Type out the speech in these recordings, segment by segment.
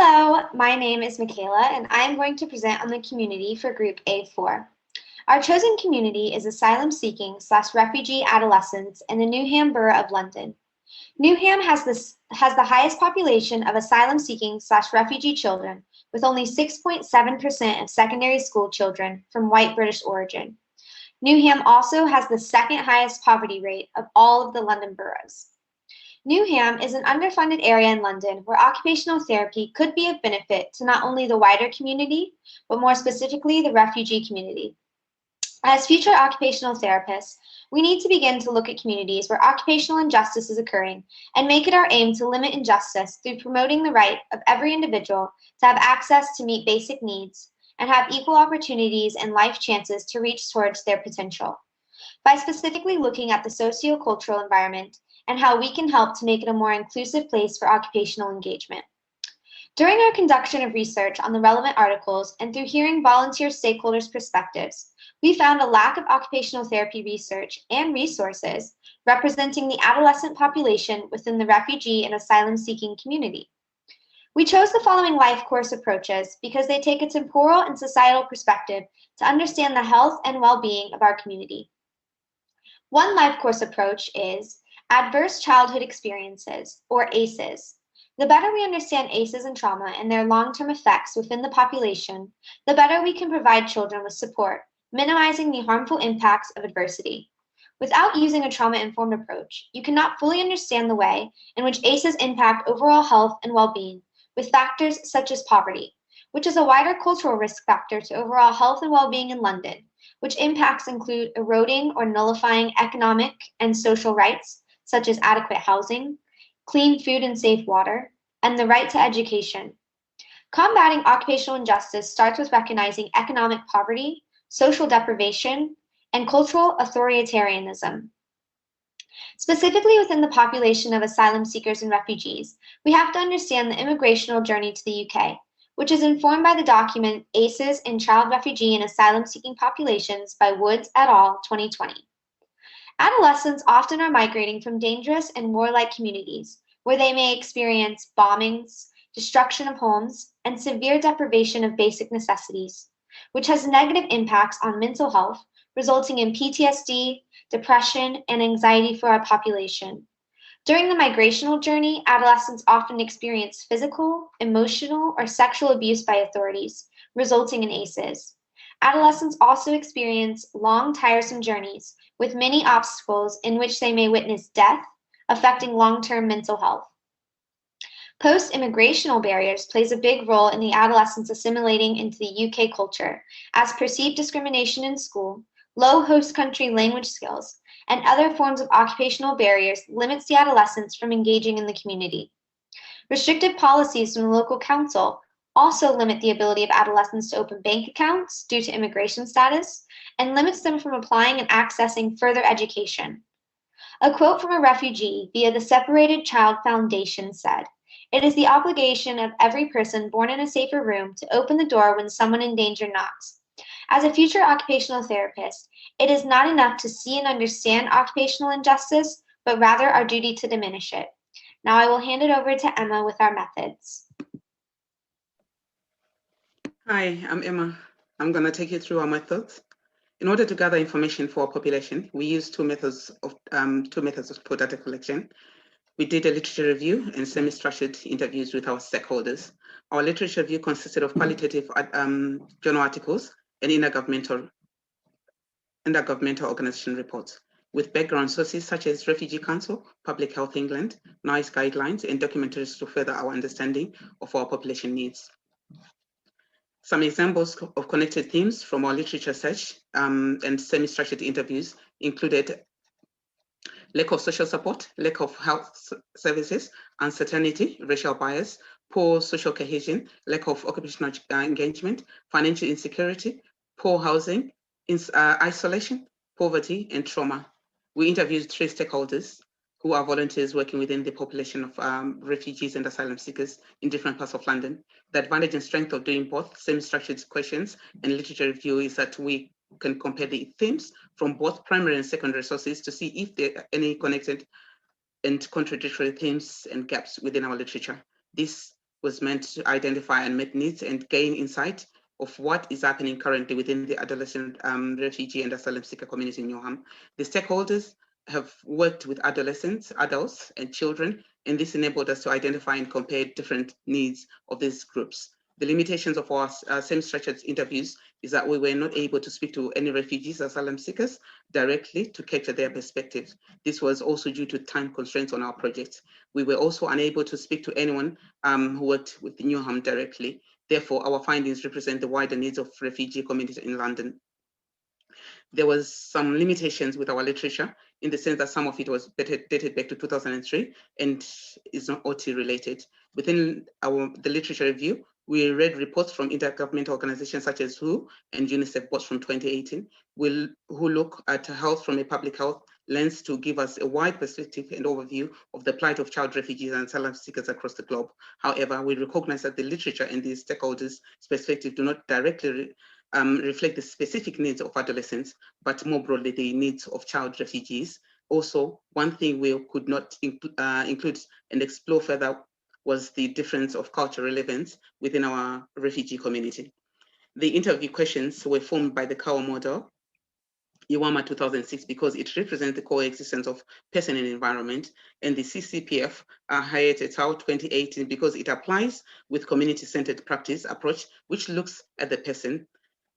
Hello, my name is Mikayla, and I am going to present on the community for Group A4. Our chosen community is asylum-seeking / refugee adolescents in the Newham borough of London. Newham has the highest population of asylum-seeking / refugee children, with only 6.7% of secondary school children from white British origin. Newham also has the second highest poverty rate of all of the London boroughs. Newham is an underfunded area in London where occupational therapy could be of benefit to not only the wider community, but more specifically the refugee community. As future occupational therapists, we need to begin to look at communities where occupational injustice is occurring and make it our aim to limit injustice through promoting the right of every individual to have access to meet basic needs and have equal opportunities and life chances to reach towards their potential. By specifically looking at the socio-cultural environment and how we can help to make it a more inclusive place for occupational engagement. During our conduction of research on the relevant articles and through hearing volunteer stakeholders' perspectives, we found a lack of occupational therapy research and resources representing the adolescent population within the refugee and asylum-seeking community. We chose the following life course approaches because they take a temporal and societal perspective to understand the health and well-being of our community. One life course approach is Adverse Childhood Experiences, or ACEs. The better we understand ACEs and trauma and their long-term effects within the population, the better we can provide children with support, minimizing the harmful impacts of adversity. Without using a trauma-informed approach, you cannot fully understand the way in which ACEs impact overall health and well-being, with factors such as poverty, which is a wider cultural risk factor to overall health and well-being in London, which impacts include eroding or nullifying economic and social rights, such as adequate housing, clean food and safe water, and the right to education. Combating occupational injustice starts with recognizing economic poverty, social deprivation, and cultural authoritarianism. Specifically within the population of asylum seekers and refugees, we have to understand the immigrational journey to the UK, which is informed by the document ACEs in Child Refugee and Asylum-Seeking Populations by Woods et al. 2020. Adolescents often are migrating from dangerous and warlike communities where they may experience bombings, destruction of homes, and severe deprivation of basic necessities, which has negative impacts on mental health, resulting in PTSD, depression, and anxiety for our population. During the migrational journey, adolescents often experience physical, emotional, or sexual abuse by authorities, resulting in ACEs. Adolescents also experience long, tiresome journeys with many obstacles in which they may witness death, affecting long-term mental health. Post-immigrational barriers plays a big role in the adolescents assimilating into the UK culture, as perceived discrimination in school, low host country language skills, and other forms of occupational barriers limits the adolescents from engaging in the community. Restrictive policies from the local council also limit the ability of adolescents to open bank accounts due to immigration status, and limits them from applying and accessing further education. A quote from a refugee via the Separated Child Foundation said, "It is the obligation of every person born in a safer room to open the door when someone in danger knocks. As a future occupational therapist, it is not enough to see and understand occupational injustice, but rather our duty to diminish it." Now I will hand it over to Emma with our methods. Hi, I'm Emma. I'm going to take you through our methods. In order to gather information for our population, we use two methods for data collection. We did a literature review and semi-structured interviews with our stakeholders. Our literature review consisted of qualitative journal articles and intergovernmental organization reports, with background sources such as Refugee Council, Public Health England, NICE guidelines, and documentaries to further our understanding of our population needs. Some examples of connected themes from our literature search and semi-structured interviews included lack of social support, lack of health services, uncertainty, racial bias, poor social cohesion, lack of occupational engagement, financial insecurity, poor housing, isolation, poverty, and trauma. We interviewed 3 stakeholders who are volunteers working within the population of refugees and asylum seekers in different parts of London. The advantage and strength of doing both semi-structured questions and literature review is that we can compare the themes from both primary and secondary sources to see if there are any connected and contradictory themes and gaps within our literature. This was meant to identify unmet needs and gain insight of what is happening currently within the adolescent, refugee and asylum seeker community in Newham. The stakeholders have worked with adolescents, adults, and children, and this enabled us to identify and compare different needs of these groups. The limitations of our semi-structured interviews is that we were not able to speak to any refugees, asylum seekers directly to capture their perspectives. This was also due to time constraints on our project. We were also unable to speak to anyone who worked with the Newham directly. Therefore, our findings represent the wider needs of refugee communities in London. There was some limitations with our literature in the sense that some of it was dated back to 2003 and is not OT related. Within the literature review, we read reports from intergovernmental organizations such as WHO and UNICEF, both from 2018, who look at health from a public health lens to give us a wide perspective and overview of the plight of child refugees and asylum seekers across the globe. However, we recognize that the literature and the stakeholders' perspective do not directly reflect the specific needs of adolescents, but more broadly, the needs of child refugees. Also, one thing we could not include and explore further was the difference of cultural relevance within our refugee community. The interview questions were formed by the Kawa Model, IWAMA 2006, because it represents the coexistence of person and environment, and the CCPF Hayat et al. 2018 because it applies with community-centered practice approach, which looks at the person,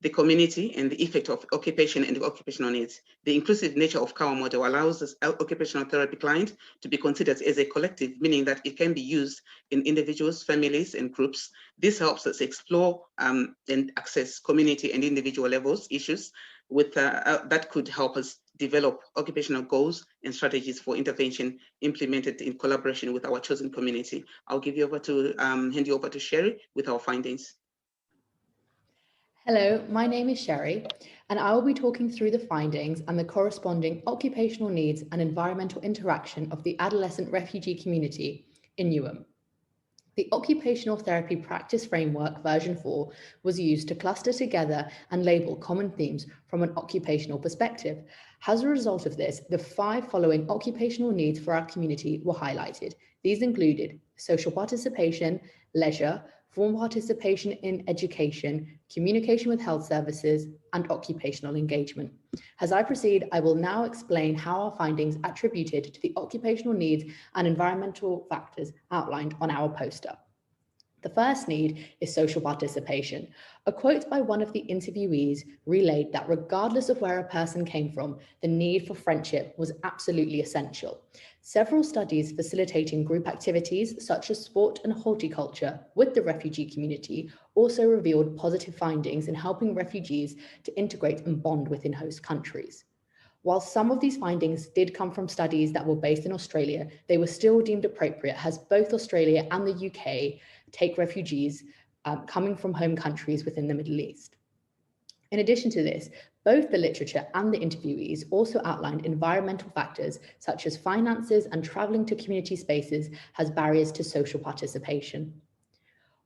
the community, and the effect of occupation and occupational needs. The inclusive nature of Kawa Model allows this occupational therapy client to be considered as a collective, meaning that it can be used in individuals, families, and groups. This helps us explore and access community and individual levels issues with that could help us develop occupational goals and strategies for intervention implemented in collaboration with our chosen community. I'll give you over to hand you over to Sherri with our findings. Hello, my name is Sherri, and I will be talking through the findings and the corresponding occupational needs and environmental interaction of the adolescent refugee community in Newham. The Occupational Therapy Practice Framework version 4 was used to cluster together and label common themes from an occupational perspective. As a result of this, the 5 following occupational needs for our community were highlighted. These included social participation, leisure, formal participation in education, communication with health services, and occupational engagement. As I proceed, I will now explain how our findings attributed to the occupational needs and environmental factors outlined on our poster. The first need is social participation. A quote by one of the interviewees relayed that regardless of where a person came from, the need for friendship was absolutely essential. Several studies facilitating group activities such as sport and horticulture with the refugee community also revealed positive findings in helping refugees to integrate and bond within host countries. While some of these findings did come from studies that were based in Australia, they were still deemed appropriate as both Australia and the UK take refugees coming from home countries within the Middle East. In addition to this, both the literature and the interviewees also outlined environmental factors such as finances and travelling to community spaces as barriers to social participation.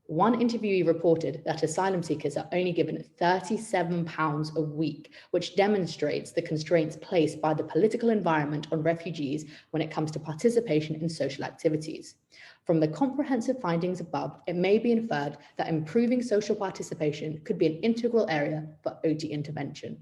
One interviewee reported that asylum seekers are only given £37 a week, which demonstrates the constraints placed by the political environment on refugees when it comes to participation in social activities. From the comprehensive findings above, it may be inferred that improving social participation could be an integral area for OT intervention.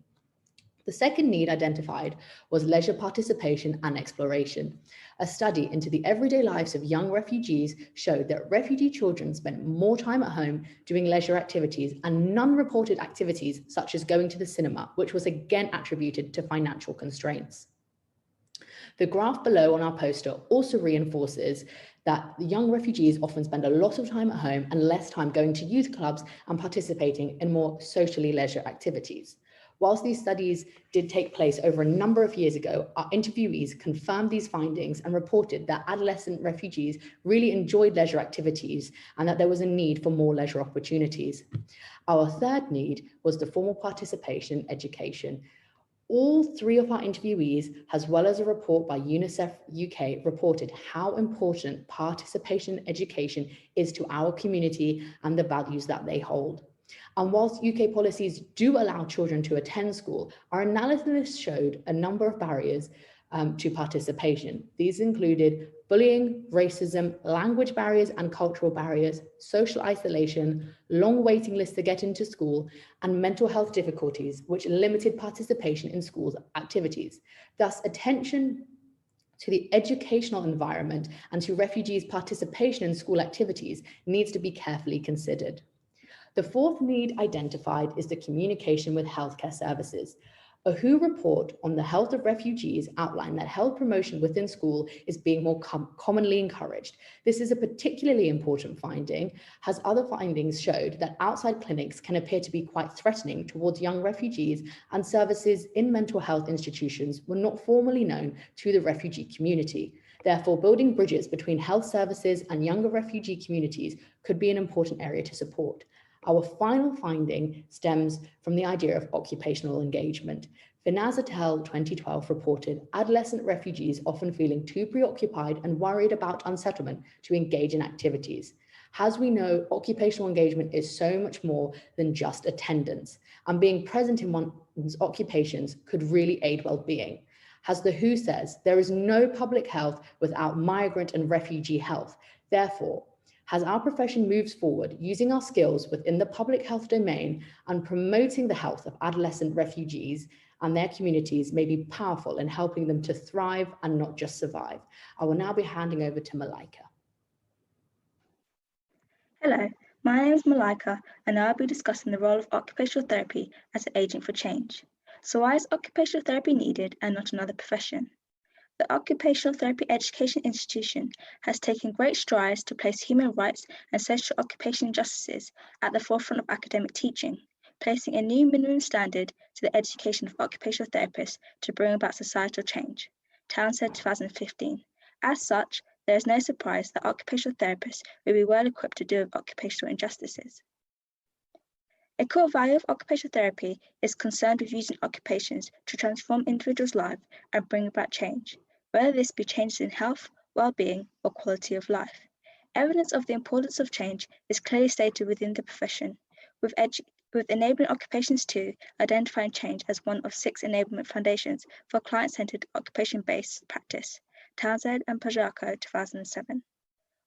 The second need identified was leisure participation and exploration. A study into the everyday lives of young refugees showed that refugee children spent more time at home doing leisure activities and non-reported activities such as going to the cinema, which was again attributed to financial constraints. The graph below on our poster also reinforces that the young refugees often spend a lot of time at home and less time going to youth clubs and participating in more socially leisure activities. Whilst these studies did take place over a number of years ago, our interviewees confirmed these findings and reported that adolescent refugees really enjoyed leisure activities and that there was a need for more leisure opportunities. Our third need was the formal participation education. All 3 of our interviewees, as well as a report by UNICEF UK, reported how important participation education is to our community and the values that they hold. And whilst UK policies do allow children to attend school, our analysis showed a number of barriers to participation. These included bullying, racism, language barriers and cultural barriers, social isolation, long waiting lists to get into school, and mental health difficulties, which limited participation in schools activities. Thus, attention to the educational environment and to refugees' participation in school activities needs to be carefully considered. The fourth need identified is the communication with healthcare services. A WHO report on the health of refugees outlined that health promotion within school is being more commonly encouraged. This is a particularly important finding, as other findings showed that outside clinics can appear to be quite threatening towards young refugees, and services in mental health institutions were not formally known to the refugee community. Therefore, building bridges between health services and younger refugee communities could be an important area to support. Our final finding stems from the idea of occupational engagement. Finaz et al. 2012 reported adolescent refugees often feeling too preoccupied and worried about unsettlement to engage in activities. As we know, occupational engagement is so much more than just attendance, and being present in one's occupations could really aid well-being. As the WHO says, there is no public health without migrant and refugee health. Therefore, as our profession moves forward, using our skills within the public health domain and promoting the health of adolescent refugees and their communities may be powerful in helping them to thrive and not just survive. I will now be handing over to Malika. Hello, my name is Malika, and I'll be discussing the role of occupational therapy as an agent for change. So why is occupational therapy needed and not another profession? The Occupational Therapy Education Institution has taken great strides to place human rights and social occupation justices at the forefront of academic teaching, placing a new minimum standard to the education of occupational therapists to bring about societal change. Townsend, 2015. As such, there is no surprise that occupational therapists will be well equipped to deal with occupational injustices. A core value of occupational therapy is concerned with using occupations to transform individuals' lives and bring about change, whether this be changes in health, well-being, or quality of life. Evidence of the importance of change is clearly stated within the profession, with enabling occupations to identifying change as one of 6 enablement foundations for client-centered occupation-based practice. Townsend and Pajako, 2007.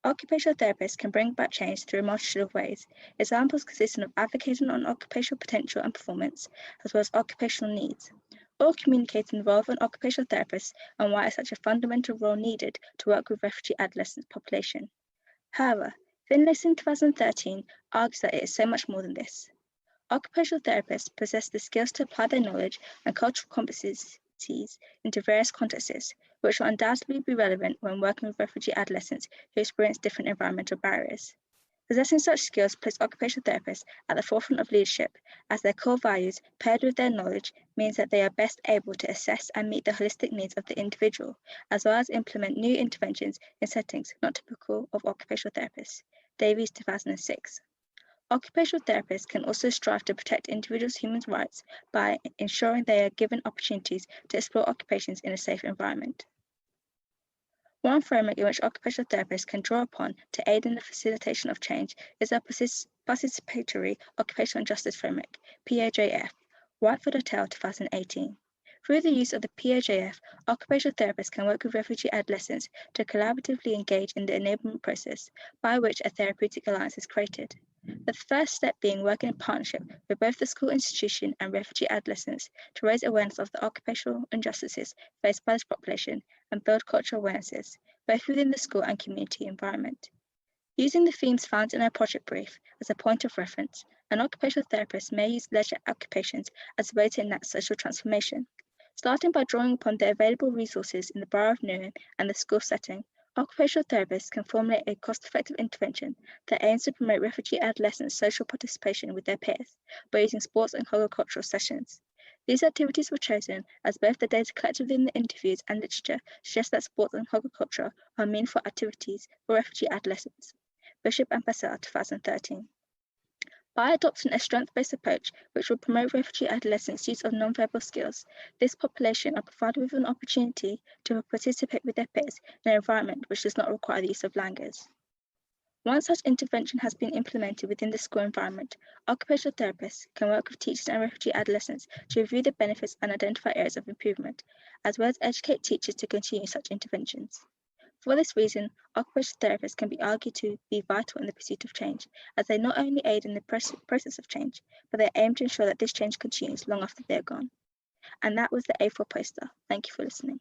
Occupational therapists can bring about change through a multitude of ways, examples consisting of advocating on occupational potential and performance, as well as occupational needs, or communicating the role of an occupational therapist and why it's such a fundamental role needed to work with refugee adolescent population. However, Finlayson 2013 argues that it is so much more than this. Occupational therapists possess the skills to apply their knowledge and cultural competencies into various contexts, which will undoubtedly be relevant when working with refugee adolescents who experience different environmental barriers. Possessing such skills place occupational therapists at the forefront of leadership, as their core values, paired with their knowledge, means that they are best able to assess and meet the holistic needs of the individual, as well as implement new interventions in settings not typical of occupational therapists. Davies, 2006. Occupational therapists can also strive to protect individuals' human rights by ensuring they are given opportunities to explore occupations in a safe environment. One framework in which occupational therapists can draw upon to aid in the facilitation of change is a participatory occupational justice framework, POJF, Whiteford et al. 2018. Through the use of the POJF, occupational therapists can work with refugee adolescents to collaboratively engage in the enablement process by which a therapeutic alliance is created. The first step being working in partnership with both the school institution and refugee adolescents to raise awareness of the occupational injustices faced by this population and build cultural awarenesses, both within the school and community environment. Using the themes found in our project brief as a point of reference, an occupational therapist may use leisure occupations as a way to enact social transformation. Starting by drawing upon the available resources in the Borough of Newham and the school setting, occupational therapists can formulate a cost-effective intervention that aims to promote refugee adolescents' social participation with their peers by using sports and cultural sessions. These activities were chosen as both the data collected within the interviews and literature suggest that sports and culture are meaningful activities for refugee adolescents. Bishop and Purcell, 2013. By adopting a strength-based approach which will promote refugee adolescents' use of non-verbal skills, this population are provided with an opportunity to participate with their peers in an environment which does not require the use of language. Once such intervention has been implemented within the school environment, occupational therapists can work with teachers and refugee adolescents to review the benefits and identify areas of improvement, as well as educate teachers to continue such interventions. For this reason, occupational therapists can be argued to be vital in the pursuit of change, as they not only aid in the process of change, but they aim to ensure that this change continues long after they're gone. And that was the A4 poster. Thank you for listening.